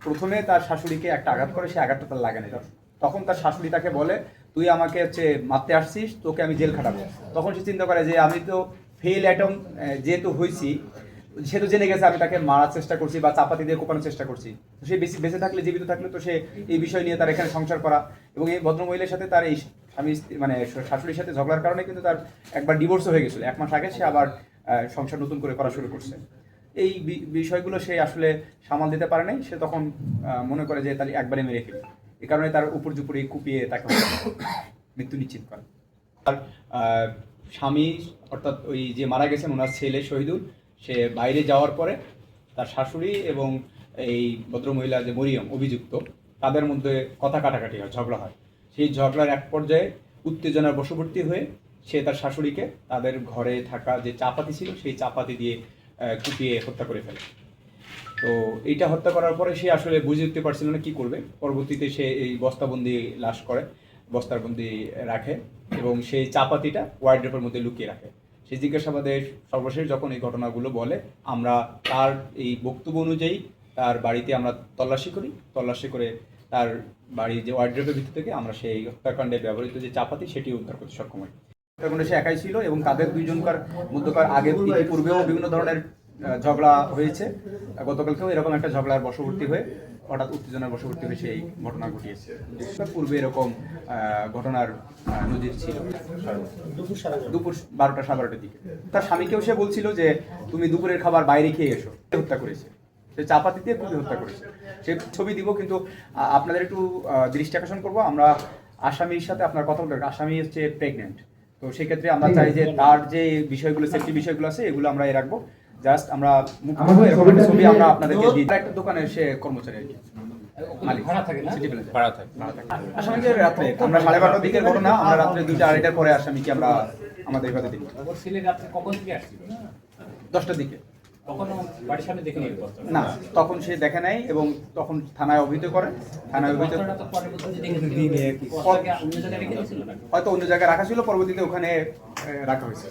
প্রথমে তার শাশুড়িকে একটা আঘাত করে, সে আঘাতটা তার লাগে না। তখন তার শাশুড়ি তাকে বলে, তুই আমাকে মারতে আসছিস, তোকে আমি জেল খাটাবো। তখন সে চিন্তা করে যে আমি তো ফেল অ্যাটম যেহেতু হয়েছি, সে তো জেনে গেছে আমি তাকে মারার চেষ্টা করছি বা চাপাতি দিয়ে কোপানোর চেষ্টা করছি। তো সে বেঁচে থাকলে, জীবিত থাকলে তো সে এই বিষয় নিয়ে তার এখানে সংসার করা, এবং এই ভদ্রমহিলার সাথে তার এই স্বামী মানে শাশুড়ির সাথে ঝগড়ার কারণে কিন্তু তার একবার ডিভোর্সও হয়ে গেছিল। 1 মাস আগে সে আবার সংসার নতুন করে করা শুরু করছে। এই বিষয়গুলো সে আসলে সামাল দিতে পারে নাই। সে তখন মনে করে যে তার একবারে মেরে ফেলে। এই কারণে তার উপর জুপুরি কুপিয়ে তাকে মৃত্যু নিশ্চিত করে। তার স্বামী অর্থাৎ ওই যে মারা গেছেন ওনার ছেলে শহীদুল, সে বাইরে যাওয়ার পরে তার শাশুড়ি এবং এই ভদ্রমহিলা যে মরিয়ম অভিযুক্ত, তাদের মধ্যে কথা কাটাকাটি হয়, ঝগড়া হয়। সেই ঝগড়ার এক পর্যায়ে উত্তেজনার বশবর্তী হয়ে সে তার শাশুড়িকে তাদের ঘরে থাকা যে চাপাতি ছিল সেই চাপাতি দিয়ে কুপিয়ে হত্যা করে ফেলে। তো এইটা হত্যা করার পরে সে আসলে বুঝে উঠতে পারছিল না কী করবে। পরবর্তীতে সে এই বস্তাবন্দি লাশ করে, বস্তাবন্দি রাখে এবং সেই চাপাতিটা ওয়ার্ড্রপের মধ্যে লুকিয়ে রাখে। সে জিজ্ঞাসাবাদে সর্বশেষ যখন এই ঘটনাগুলো বলে, আমরা তার এই বক্তব্য অনুযায়ী তার বাড়িতে আমরা তল্লাশি করে তার বাড়ির যে ওয়ার্ড্রপের ভিতর থেকে আমরা সেই হত্যাকাণ্ডে ব্যবহৃত যে চাপাতি সেটি উদ্ধার করতে সক্ষম হই। হত্যাকাণ্ডে সে একাই ছিল এবং তাদের দুইজনকার মধ্যকার আগে পূর্বেও বিভিন্ন ধরনের ঝগড়া হয়েছে। গতকালকেও এরকম একটা ঝগড়ার বশবর্তী হয়ে, হঠাৎ উত্তেজনার বশবর্তী হয়ে সেই ঘটনা ঘটিয়েছে। পূর্বে এরকম ঘটনার নজির ছিল। দুপুর 12টা 12:30 দিকে তার স্বামীকেও সে বলছিল যে তুমি দুপুরের খাবার বাইরে খেয়ে এসো। হত্যা করেছে, সে চাপাতি দিয়ে কুপিয়ে হত্যা করেছে। সে ছবি দিব, কিন্তু আপনাদের একটু দৃষ্টি আকর্ষণ করবো, আমরা আসামির সাথে আপনার কথা বলতে, আসামি হচ্ছে প্রেগনেন্ট। তো সেক্ষেত্রে আমরা চাই যে তার যে বিষয়গুলো, সেফটি বিষয়গুলো আছে, এগুলো আমরা রাখবো। জাস্ট আমরা এরকম একটা ছবি আমরা আপনাদেরকে দিই। একটা দোকানে সে কর্মচারী আর কি, আসামিকে রাত্রে আমরা 12:30 দিকের ঘটনা, আমরা রাত্রে 2টা 2:30টার পরে আসামিকে আমরা আমাদের ঘরে দিই। 10টার দিকে না, তখন সে দেখে নাই এবং তখন থানায় অভিযোগ করে। থানায় অভিযোগ হয়তো অন্য জায়গায় রাখা ছিল, পরবর্তীতে ওখানে রাখা হয়েছে।